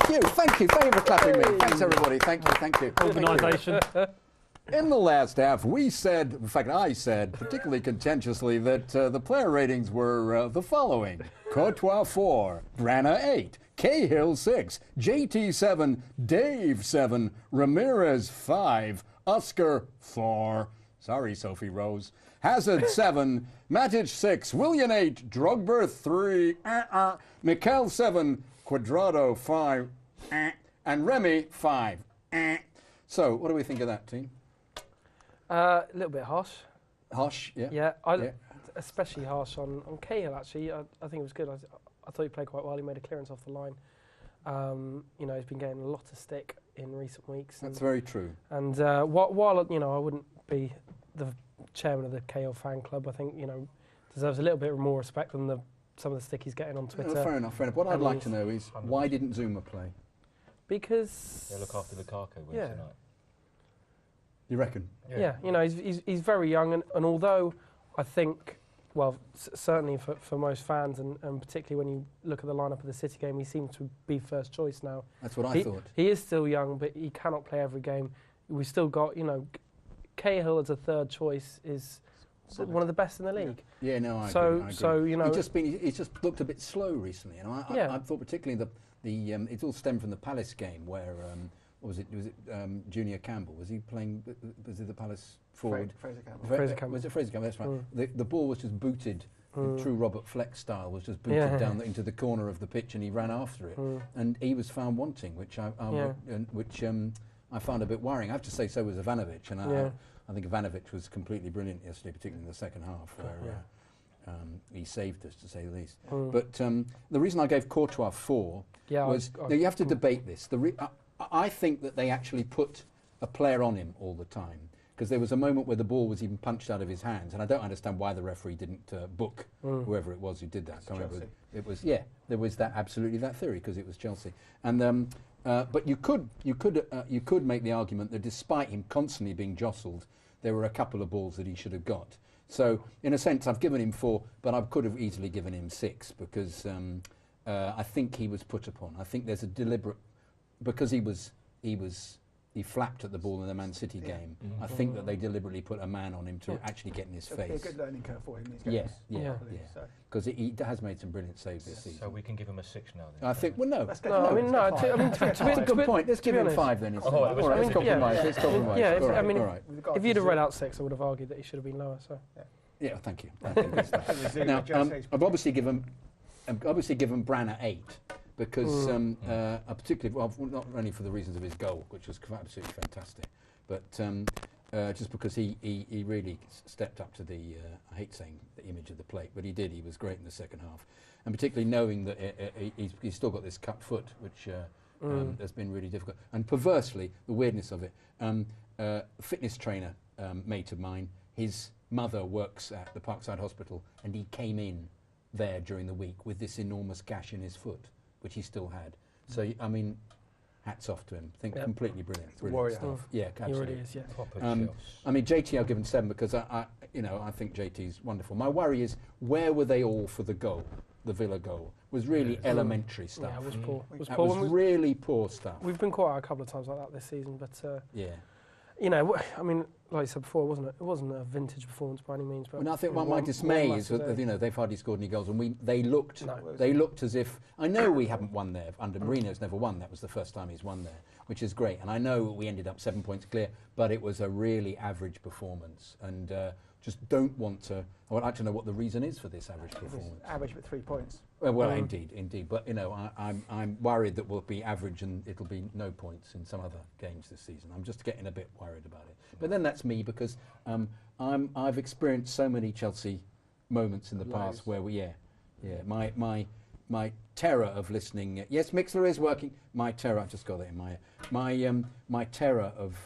Thank you for clapping me. Thanks, everybody. Thank you. Organisation. In the last half, we said, in fact, I said, particularly contentiously, that the player ratings were the following. Courtois 4, Branagh 8, Cahill 6, JT 7, Dave 7, Ramirez 5, Oscar 4, sorry, Sophie Rose, Hazard 7, Matic 6, Willian 8, Drogba 3, Mikel 7, Quadrado 5, and Remy 5. So, what do we think of that, team? A little bit harsh. Harsh, yeah. Yeah, especially harsh on Cahill, actually. I think it was good. I thought he played quite well. He made a clearance off the line. He's been getting a lot of stick in recent weeks. That's very true. And while I wouldn't be the chairman of the Cahill fan club, I think, deserves a little bit more respect than some of the stick he's getting on Twitter. Fair enough. What I'd like to know is, why didn't Zuma play? Because... They'll look after Lukaku Wednesday night. You reckon? Yeah, he's very young, and although I think, certainly for most fans, and particularly when you look at the lineup of the City game, he seems to be first choice now. That's what I thought. He is still young, but he cannot play every game. We've still got, Cahill as a third choice is one of the best in the league. Yeah, no, I agree. So he's just looked a bit slow recently, and I thought particularly it all stemmed from the Palace game where. What was it? Was it Junior Campbell? Was he playing? Was it the Palace forward? Fraser Campbell. Fraser Campbell. Was it Fraser Campbell? That's right. The ball was just booted, in true Robert Fleck style, was just booted down into the corner of the pitch, and he ran after it, and he was found wanting, which I found a bit worrying. I have to say, so was Ivanovic, and I think Ivanovic was completely brilliant yesterday, particularly in the second half, where he saved us, to say the least. But the reason I gave Courtois 4 was now you have to debate this. I think that they actually put a player on him all the time, because there was a moment where the ball was even punched out of his hands, and I don't understand why the referee didn't book whoever it was who did that. It was there was absolutely that theory, because it was Chelsea, and but you could make the argument that despite him constantly being jostled, there were a couple of balls that he should have got. So in a sense, I've given him 4, but I could have easily given him 6, because I think he was put upon. I think there's a deliberate. Because he flapped at the ball in the Man City game. I think that they deliberately put a man on him to actually get in his face. It'll be a good learning curve for him. Because he has made some brilliant saves this season. So we can give him a 6 now. Then. I think. Well, no. That's a good point. Let's give him 5 then. All right, let's compromise. Let's compromise. Yeah, if you'd have read out 6, I would have argued that he should have been lower. So. Yeah, thank you. Now, I've obviously given Branagh 8. Because particularly, not only for the reasons of his goal, which was absolutely fantastic, but just because he really stepped up to the, I hate saying the image of the plate, but he did. He was great in the second half, and particularly knowing that he's still got this cut foot, which has been really difficult. And perversely, the weirdness of it, fitness trainer mate of mine, his mother works at the Parkside Hospital, and he came in there during the week with this enormous gash in his foot, which he still had. So, I mean, hats off to him. I think completely brilliant stuff. Yeah, absolutely. He really is, I mean, JT I've given 7 because I think JT's wonderful. My worry is, where were they all for the goal? The Villa goal was really elementary stuff. Yeah, it was poor. It was really poor stuff. We've been caught out a couple of times like that this season, but I mean, like I said before, it wasn't a vintage performance by any means. But I think my dismay is that they've hardly scored any goals, and they looked as if, I know we haven't won there. Under Mourinho's never won. That was the first time he's won there, which is great. And I know we ended up 7 points clear, but it was a really average performance, and just don't want to. I would like to know what the reason is for this average performance. Average with 3 points. Well, indeed. But I'm worried that we'll be average and it'll be no points in some other games this season. I'm just getting a bit worried about it. But then that's me, because I've experienced so many Chelsea moments in the past where my terror of listening. Yes, Mixler is working. My terror. I just got that in my ear. My terror of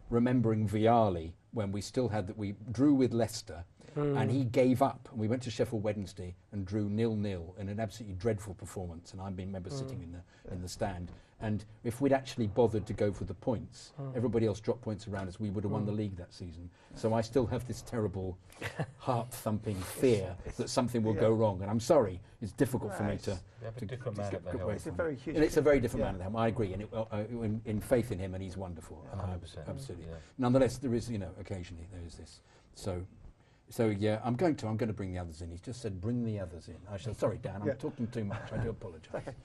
remembering Vialli when we still had that. We drew with Leicester. And he gave up. And we went to Sheffield Wednesday and drew 0-0 in an absolutely dreadful performance. And I remember sitting in the stand. And if we'd actually bothered to go for the points, everybody else dropped points around us, we would have won the league that season. So I still have this terrible heart-thumping fear that something will go wrong. And I'm sorry, it's difficult for me to... a different man at the helm. It's a very huge... And it's a very different man at the helm, I agree, and in faith in him, and he's wonderful. 100%. Absolutely. Yeah. Nonetheless, there is, occasionally there is this. So yeah, I'm going to bring the others in. He's just said, bring the others in. Sorry, Dan, I'm talking too much. I do apologise.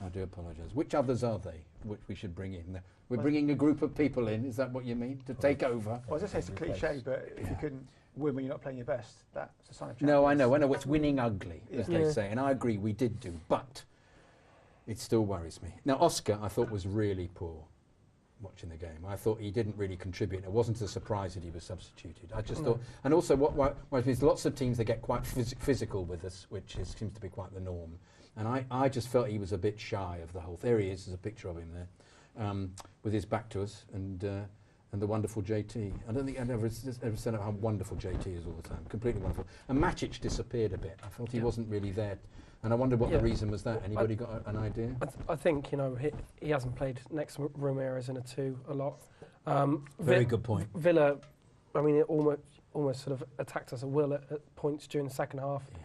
I do apologise. Which others are they, which we should bring in? We're bringing a group of people in, is that what you mean? To take over? Well, I was going to say it's a cliche, but if you couldn't win when you're not playing your best, that's a sign of No, I champions. know. It's winning ugly, as they say. And I agree, we did do. But it still worries me. Now, Oscar, I thought, was really poor watching the game. I thought he didn't really contribute. It wasn't a surprise that he was substituted. I just thought, and also what is lots of teams that get quite physical with us, which seems to be quite the norm. And I just felt he was a bit shy of the whole. There he is. There's a picture of him there, with his back to us, and the wonderful JT. I don't think I've ever said how wonderful JT is all the time. Completely wonderful. And Matic disappeared a bit. I felt he wasn't really there. And I wondered what the reason was that. Anybody got an idea? I think, he hasn't played next to Ramirez in a 2 a lot. Very good point. Villa, I mean, it almost sort of attacked us at will at points during the second half. Yeah.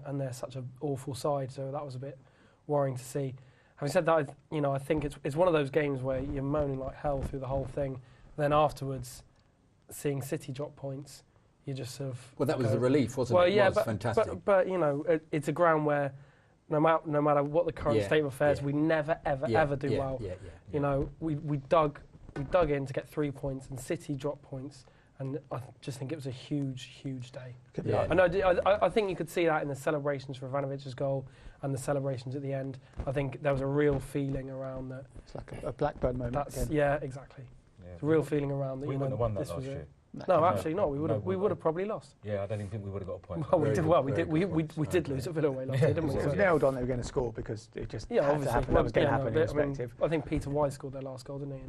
And they're such an awful side, so that was a bit worrying to see. Having said that, I think it's one of those games where you're moaning like hell through the whole thing. Then afterwards, seeing City drop points, you just sort of... Well, that was the relief, wasn't it? Yeah, it was fantastic. But it's a ground where no matter what the current state of affairs, we never, ever do well. We dug in to get 3 points, and City dropped points, and I just think it was a huge, huge day. And I think you could see that in the celebrations for Ivanovic's goal and the celebrations at the end. I think there was a real feeling around that. It's like a Blackburn moment. Yeah, exactly. Yeah, it's a real feeling around that. We wouldn't have won that last year. No, absolutely not. We would have probably lost. Yeah, I don't even think we would have got a point. We did lose at Villa away last year, didn't we? It was nailed on they were going to score because it just had to happen. That was going to happen irrespective. I think Pt.2 scored their last goal, didn't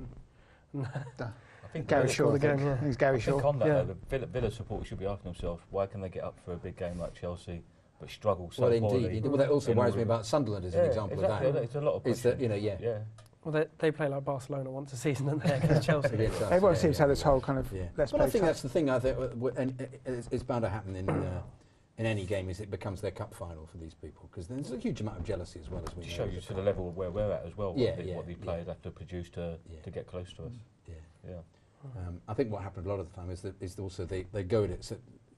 he? I think Gary Shaw again. I think it's Gary Shaw. On that, though, Villa supporters should be asking themselves, why can they get up for a big game like Chelsea but struggle so poorly? Indeed. Well, that also worries me about Sunderland as an example of that. It's a lot of pressure. Well, they play like Barcelona once a season, don't they, against Chelsea? Everyone seems to have this whole kind of let's play. I think that's the thing. I think it's bound to happen in any game. Is it becomes their cup final for these people, because there's a huge amount of jealousy as well as we know. To show you to the level where we're at as well. What these players have to produce to get close to us. I think what happened a lot of the time is also they go at it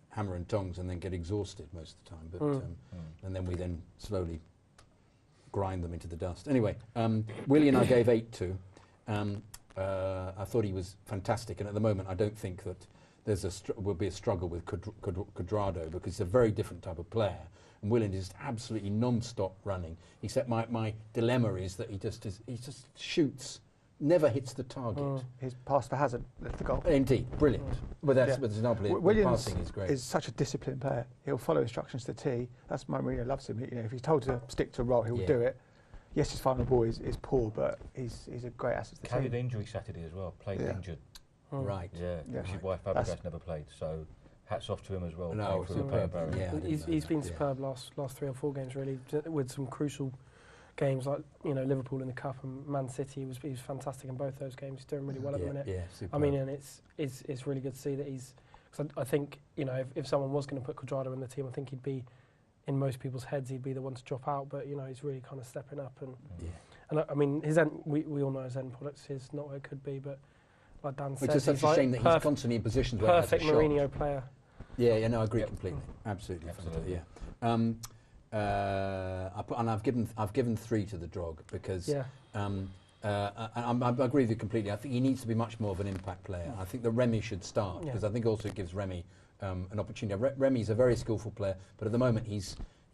hammer and tongs and then get exhausted most of the time. But and then we slowly grind them into the dust. Anyway, Willian I gave 8 to. I thought he was fantastic, and at the moment I don't think that will be a struggle with Cuadrado, because he's a very different type of player. And Willian is just absolutely non-stop running. Except my dilemma is that he just shoots, never hits the target. His pass for Hazard left the goal. Indeed, brilliant. But that's an example. Williams passing is great. Is such a disciplined player. He'll follow instructions to T. That's why Mourinho loves him. If he's told to stick to a role, he'll do it. Yes, his final ball is poor, but he's a great asset to the team. Carried injury Saturday as well. Played injured. Right. Which is why Fabregas never played. So hats off to him as well. No, superb. He's been superb last 3 or 4 games really, with some crucial games like Liverpool in the Cup and Man City. He was fantastic in both those games. He's doing really well at the minute. Yeah, superb. I mean, and it's really good to see that he's. Cause I think if someone was going to put Cuadrado in the team, I think he'd be, in most people's heads, he'd be the one to drop out. But he's really kind of stepping up and I mean his end. We all know his end product is not what it could be, but like Dan said, it's such a shame that he's constantly in positions where perfect Mourinho player. Yeah, no, I agree completely. Absolutely. Yeah. I've given 3 to the Drog because I agree with you completely. I think he needs to be much more of an impact player. I think that Remy should start because I think also it gives Remy an opportunity. Remy's a very skillful player, but at the moment he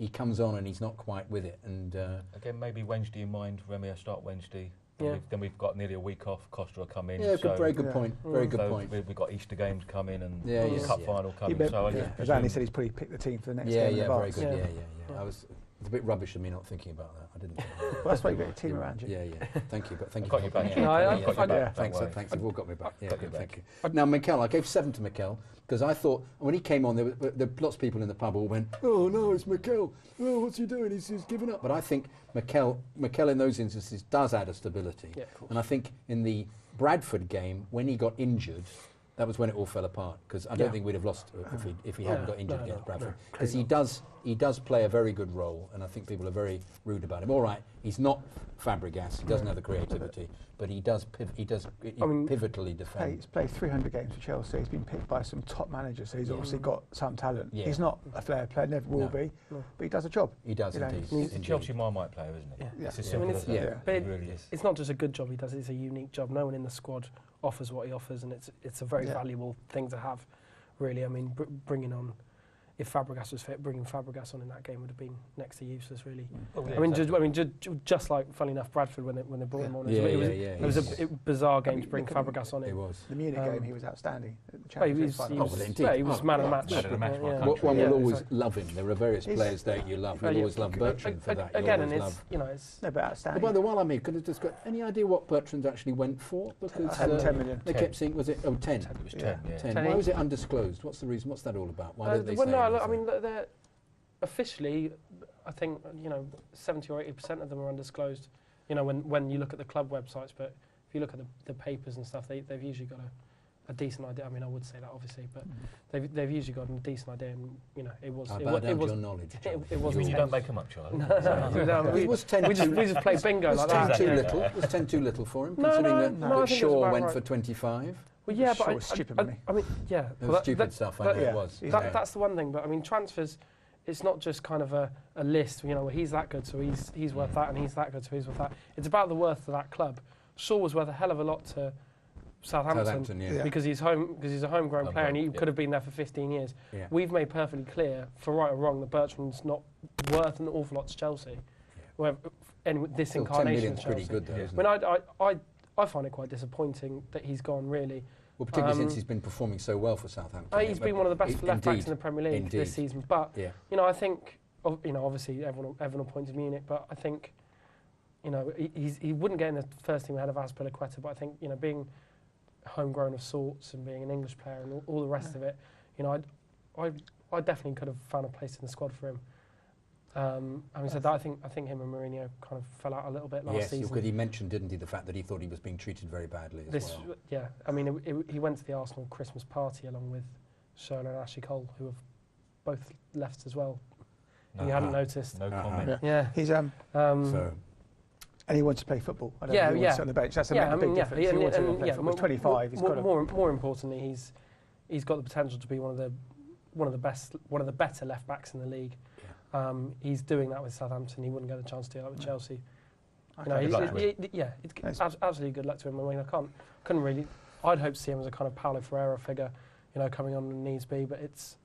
comes on and he's not quite with it. And again, maybe Wednesday in mind. Remy will start Wednesday. Then we've got nearly a week off. Costa will come in. Yeah, very good point. Very good point. We've got Easter games coming and the Cup final coming. As Andy said, he's probably picked the team for the next game. Very good. Yeah. I was It's a bit rubbish of me not thinking about that. I didn't. Well, that's why you got your team around you. Yeah. Thank you, but thank you. Got your back. Thanks. You've all got me back. Yeah, good, thank you. Now, Mikel, I gave 7 to Mikel because I thought when he came on, there were lots of people in the pub all went, "Oh no, it's Mikel. Oh, what's he doing? He's given up." But I think Mikel in those instances does add a stability. Yeah, of course. And I think in the Bradford game when he got injured, that was when it all fell apart because I don't think we'd have lost if he hadn't got injured against Bradford. Because he does play a very good role, and I think people are very rude about him. All right, he's not Fabregas, he doesn't have the creativity, but he does pivotally defend. He's played 300 games for Chelsea. He's been picked by some top managers, so he's obviously got some talent. Yeah. He's not a flair player, never will be, but he does a job. He does indeed. He's a Chelsea Marmite player, isn't he? Yeah. It's as simple as that. But It really is. it's not just a good job he does, it's a unique job. No one in the squad offers what he offers, and it's a very valuable thing to have, really. I mean, bringing on, if Fabregas was fit, bringing Fabregas on in that game would have been next to useless, really. Just like, funny enough, Bradford when they brought him on, it was a bizarre game to bring Fabregas on. It was. The Munich game, he was outstanding. He was man of the match. One will always love him. There are various players that you love. You'll always love Bertrand for that. Again, and it's no, but outstanding. By the way, I mean, could have just got any idea what Bertrand actually went for? Because 10 million. They kept saying, was it 10? It was 10, yeah. 10. Why was it undisclosed? What's the reason? What's that all about? Why did they say? I mean, they're officially, I think 70 or 80% of them are undisclosed. When you look at the club websites, but if you look at the papers and stuff, they've usually got a decent idea. I mean, I would say that obviously, but they've usually got a decent idea, and it was. I bow down to your knowledge. It wasn't. You don't make them up, Charlie. We just play bingo like that. Was 10 too little? Was 10 too little for him, considering that Shaw went for 25? Well, yeah, but stupid money. I mean, yeah, it was stupid stuff. I know it was. That's the one thing. But I mean, transfers. It's not just kind of a list. Well, he's that good, so he's worth that, and he's that good, so he's worth that. It's about the worth of that club. Shaw was worth a hell of a lot to Southampton because he's a homegrown player, and he could have been there for 15 years. Yeah. We've made perfectly clear, for right or wrong, that Bertrand's not worth an awful lot to Chelsea. And this incarnation of Chelsea. Pretty good, though, isn't it? I find it quite disappointing that he's gone, really. Well, particularly since he's been performing so well for Southampton. He's been one of the best left backs in the Premier League this season. But I think obviously everyone will point to Munich, but I think he wouldn't get in the first team ahead of Azpilicueta. But I think being homegrown of sorts and being an English player and all the rest of it, I definitely could have found a place in the squad for him. Having said that, I think him and Mourinho kind of fell out a little bit last season. Yes, because he mentioned, didn't he, the fact that he thought he was being treated very badly as well. Yeah, I mean, he went to the Arsenal Christmas party along with Schürrle and Ashley Cole, who have both left as well. You hadn't noticed. No comment. Yeah. He's and he wants to play football. I don't know he wants to sit on the bench. That's a big difference. He wants to play football. 25. He's got more importantly, he's got the potential to be one of the better left backs in the league. He's doing that with Southampton. He wouldn't get the chance to do that with Chelsea. It's absolutely good luck to him. I mean, couldn't really. I'd hope to see him as a kind of Paulo Ferreira figure, coming on when needs be. But it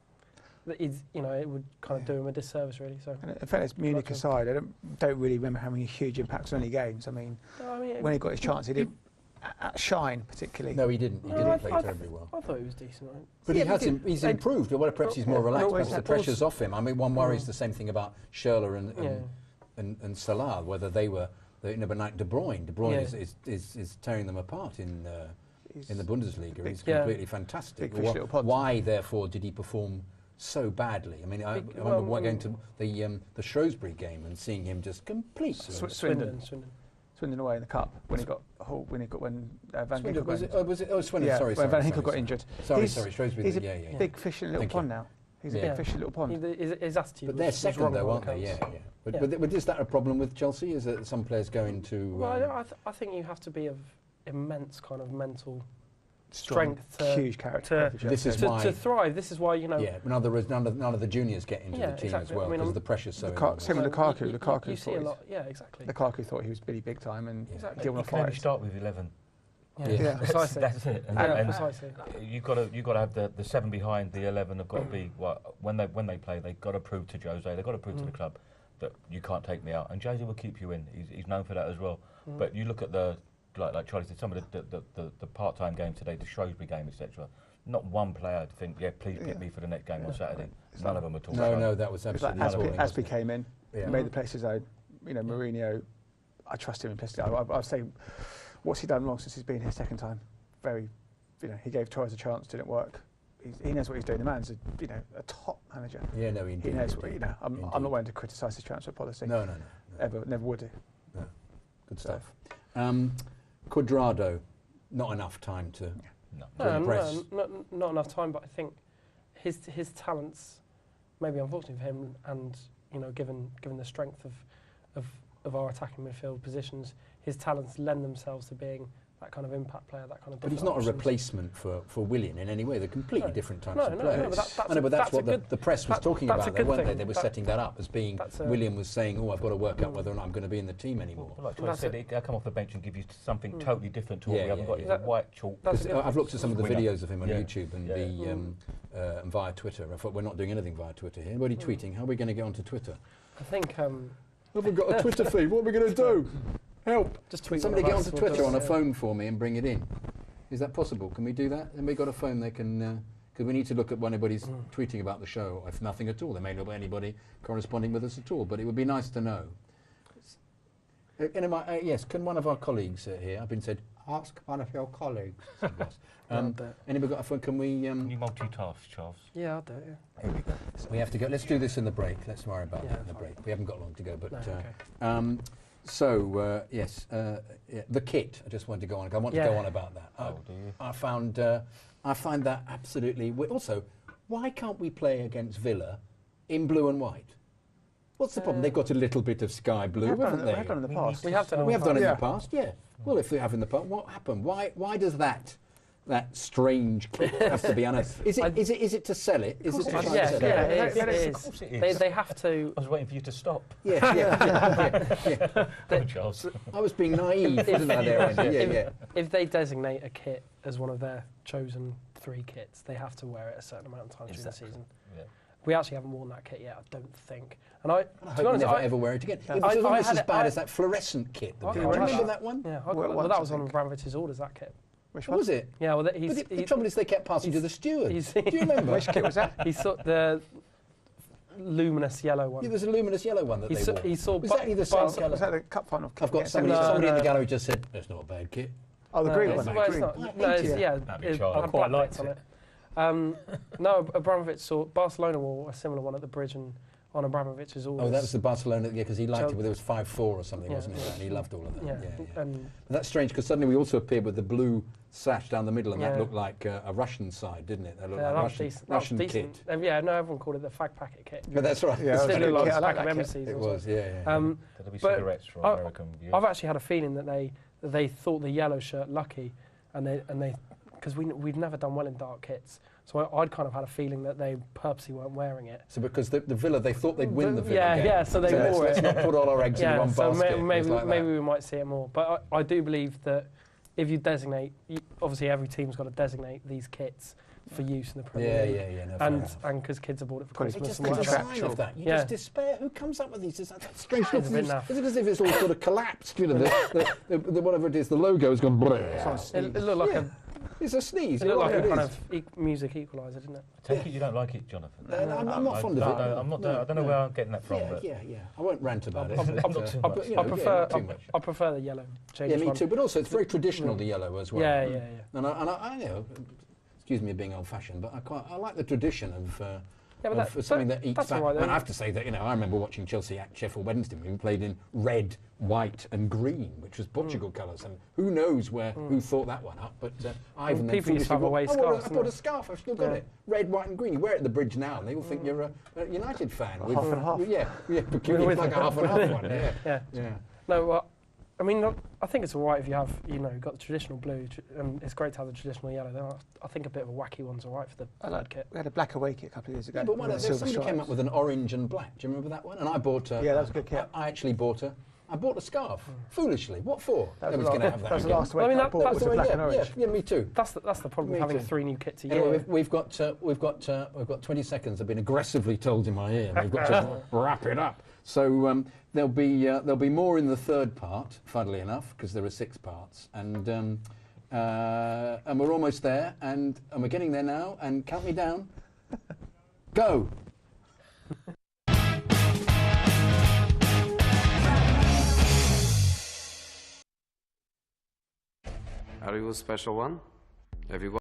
would kind of do him a disservice, really. So, in fairness, Munich aside, I don't really remember having a huge impact on any games. I mean, when he got his chance, he didn't shine particularly. No, he didn't. He didn't play terribly well. I thought he was decent, right? But he's improved. Well, perhaps he's more relaxed because the pressure's off him. I mean, one worries the same thing about Schürrle and Salah, whether they were, but like De Bruyne. De Bruyne is tearing them apart in the Bundesliga. He's completely fantastic. Why, therefore, did he perform so badly? I mean, I remember going to the Shrewsbury game and seeing him just completely Swindon away in the cup when Van Ginkel got injured. Was it Swindon? Sorry, when Van Ginkel got injured. Sorry, Shrewsbury. He's a big fish in a little pond now. He's a big fish in a little pond. His attitude. But they're second, though, aren't they? Yeah. But is that a problem with Chelsea? Is that some players going to? Well, I think you have to be of immense kind of mental strength, huge character. To thrive. This is why Yeah, but none of the juniors get into the team as well because the pressure's so. Same with Lukaku. Lukaku. You see a lot. Yeah, exactly. Lukaku thought he was really big time and didn't want to fight. You start with 11. Yeah, precisely. That's it. Precisely. You've got to have the 7 behind. The 11 have got to be when they play. They've got to prove to Jose. They've got to prove to the club that you can't take me out. And Jose will keep you in. He's known for that as well. But you look at like Charlie said, some of the part-time games today, the Shrewsbury game, etc. not one player to think, please pick me for the next game on Saturday. None of them at all. No, that was absolutely appalling. Aspi came in, made the place his own. Mourinho, I trust him implicitly. I'll say, what's he done wrong since he's been here second time? Very, he gave Torres a chance, didn't work. He knows what he's doing. The man's a top manager. Yeah, no, indeed. He knows what, I'm not willing to criticise his transfer policy. No. Ever, never would do. No. Good stuff. Cuadrado, not enough time to impress. Not enough time, but I think his talents, maybe unfortunately for him, and given the strength of our attacking midfield positions, his talents lend themselves to being that kind of impact player, that kind of. But he's not a replacement for Willian in any way. They're completely different types of players. But that's what the press was talking about there, weren't they? They were setting that up as being Willian was saying, "Oh, I've got to work out whether or not I'm going to be in the team anymore." Like I said, they'll come off the bench and give you something totally different to what we haven't got. It's a white chalk. I've looked at some of the videos of him on YouTube and via Twitter. I thought we're not doing anything via Twitter here. Anybody tweeting? How are we going to get onto Twitter? I think. Haven't got a Twitter feed. What are we going to do? Help! Just tweet. Somebody get onto Twitter on a phone for me and bring it in. Is that possible? Can we do that? And we got a phone. They can because we need to look at when anybody's tweeting about the show. If nothing at all, there may not be anybody corresponding with us at all. But it would be nice to know. Yes, can one of our colleagues here? I've been said. Ask one of your colleagues. Anybody got a phone? Can we? Can you multitask, Charles? Yeah, I'll do it. Yeah. Here we go. We have to go. Let's do this in the break. Let's worry about that in the break. We haven't got long to go, but. Yes, the kit. I just wanted to go on. I want to go on about that. Do you? I find that absolutely. Also, why can't we play against Villa in blue and white? What's the problem? They've got a little bit of sky blue, haven't they? We have done in the past. We have done in the past. Yeah. Well, if we have in the past, what happened? Why does that strange kit have to be announced? Is it to sell it? Is it to try to sell it? It is. They have to. I was waiting for you to stop. Yeah. Charles. I was being naive, wasn't I? There, If they designate a kit as one of their chosen 3 kits, they have to wear it a certain amount of time during the season. Yeah. We actually haven't worn that kit yet, I don't think. And I hope we never ever wear it again. It was almost as bad as that fluorescent kit. Do you remember that one? Yeah, well, that was on Abramovich's orders, that kit. Which one was it? Yeah, well, the trouble is they kept passing to the stewards. Do you remember? Which kit was that? He saw the luminous yellow one. Yeah, there was a luminous yellow one that they wore. He saw was that the same colour? Was that the cup final kit? I've got somebody in the gallery just said, that's not a bad kit. Oh, the green one. I quite liked it. No, Abramovich saw Barcelona wore a similar one at the bridge and on Abramovich's orders. Oh, that was the Barcelona, because he liked it, but there was 5-4 or something, wasn't it? And he loved all of that. Yeah. But that's strange, because suddenly we also appeared with the blue sash down the middle, and that looked like a Russian side, didn't it? That looked like Russian kit. Everyone called it the fag packet kit. But that's right. Yeah, it looked like I like pack of that embassies. It was, yeah. There'll be cigarettes for American viewers. I've actually had a feeling that they thought the yellow shirt lucky, and they because we've never done well in dark kits. So I'd kind of had a feeling that they purposely weren't wearing it. So because the Villa, they thought they'd win the Villa game. Yeah, so they wore it. Let's not put all our eggs in one basket. So maybe we might see it more. But I do believe that if you designate, obviously every team's got to designate these kits for use in the Premier League. And because kids have bought it for Christmas. It's just contractual. Of that. You just despair. Who comes up with these? Is that strange? Is it as if it's all sort of collapsed? You know, the whatever it is, the logo has gone. It looked like a. It's a sneeze. It looked like a kind of music equaliser, didn't it? Take it you don't like it, Jonathan. I'm not fond of it. I'm not. I don't know where I'm getting that from. Yeah. I won't rant about it. I prefer the yellow. Yeah, me too. But also, it's very traditional, the yellow as well. Yeah. And I know. Excuse me being old-fashioned, but I like the tradition of something that eats back. Right, and I have to say that I remember watching Chelsea at Sheffield Wednesday. We played in red, white, and green, which was Portugal colours. And who knows who thought that one up? But Ivan then people used to have away scarves. I bought a scarf. I've still got it. Red, white, and green. You wear it at the bridge now, and they all think you're a United fan. Half and half. Yeah, peculiar, like a half and half one. Yeah. No, I mean, I think it's all right if you have, got the traditional blue, and it's great to have the traditional yellow. Then I think a bit of a wacky one's all right for the blood kit. We had a black away kit a couple of years ago. Yeah, but somebody came up with an orange and black. Do you remember that one? And I bought a... Yeah, that was a good kit. I actually bought a scarf, foolishly. What for? That was going to have that. That was the last way I bought was black and orange. Yeah, me too. That's the problem with having 3 new kits a year. Anyway, we've got 20 seconds. I've been aggressively told in my ear. We've got to wrap it up. So there'll be more in the third part, funnily enough, because there are 6 parts, and And we're almost there, and we're getting there now, and count me down. Go! Are you a special one? Everyone?